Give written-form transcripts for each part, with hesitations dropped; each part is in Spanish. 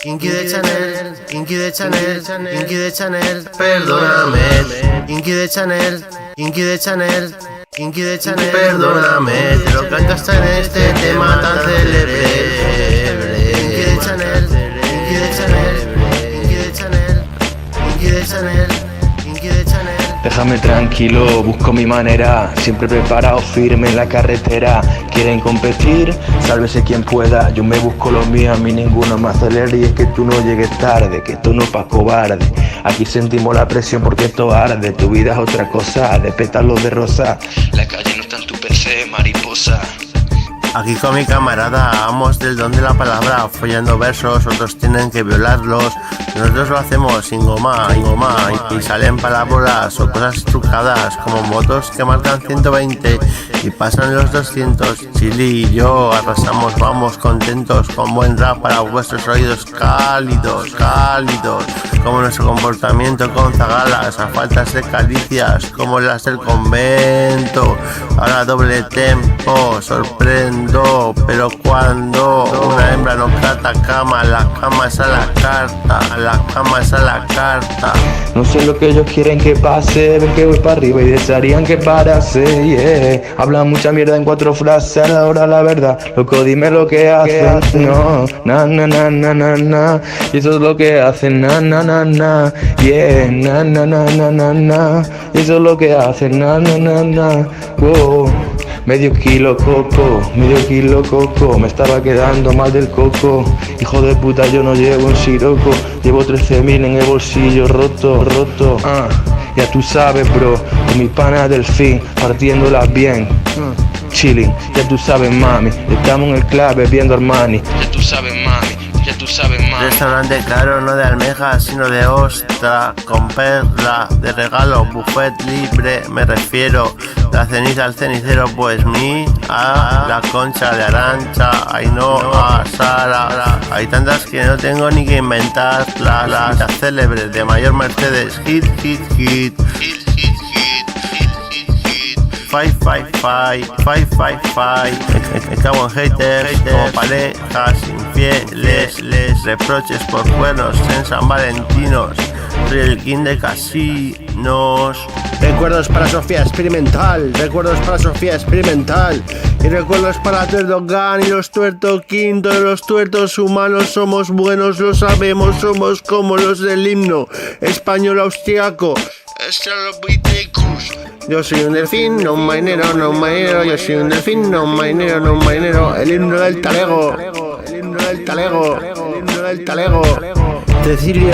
Inky de Chanel, Inky de Chanel, Inky de Chanel, perdóname. Inky de Chanel, Inky de Chanel, Inky de Chanel, perdóname. Te lo cantaste en este tema tan célebre. Inky de Chanel, Inky de Chanel, Inky de Chanel, Inky de Chanel, Inky de Chanel. Déjame tranquilo, busco mi manera, siempre preparado, firme en la carretera. Quieren competir, sálvese quien pueda, yo me busco lo mío, a mí ninguno me acelera. Y es que tú no llegues tarde, que esto no es pa' cobarde. Aquí sentimos la presión porque esto arde, tu vida es otra cosa, de pétalos de rosa. La calle no está en tu PC, mariposa. Aquí con mi camarada, amos del don de la palabra, follando versos, otros tienen que violarlos. Nosotros lo hacemos sin goma, y salen palabras o cosas trucadas, como motos que marcan 120 y pasan los 200. Chili y yo arrasamos, vamos contentos, con buen rap para vuestros oídos cálidos, como nuestro comportamiento con zagalas, a faltas de caricias, como las del convento. Ahora doble tempo, sorprendo, pero cuando una hembra no trata cama, la cama es a la carta, la cama es a la carta. No sé lo que ellos quieren que pase, ven que voy para arriba y desearían que parase, yeah. Hablan mucha mierda en 4 frases, ahora la verdad, loco dime lo que hacen, no, na, y eso es lo que hacen, na, yeah, na, y eso es lo que hacen, na, wow. Medio kilo coco, me estaba quedando mal del coco. Hijo de puta, yo no llevo un siroco, llevo 13.000 en el bolsillo roto. Ya tú sabes, bro, con mi pana del fin, partiéndolas bien. Chilling, ya tú sabes, mami, estamos en el club bebiendo Armani. Ya tú sabes, mami. Restaurante caro, no de almejas, sino de ostra, con perla, de regalo, buffet libre, me refiero. La ceniza al cenicero, pues a la concha de Arancha, Ainhoa, Sara. Hay tantas que no tengo ni que inventar. La célebre de Mayor Mercedes, hit. 555. Me cago en haters, como parejas infieles, reproches por cuernos en San Valentinos. Soy el king de casinos. Recuerdos para Sofía Experimental, y recuerdos para Erdogan y los tuertoquín. Todos los tuertos humanos somos buenos, lo sabemos, somos como los del himno español austriaco. Yo soy un delfín, no un marinero, yo soy un delfín, no un marinero, el himno del talego. Cecilio,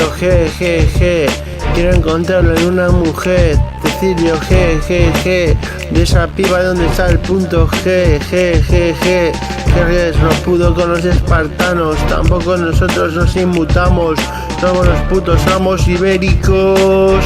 quiero encontrarlo en una mujer. Cecilio, de esa piba donde está el punto G. Jerjes no pudo con los espartanos, tampoco nosotros nos inmutamos. Somos los putos amos ibéricos.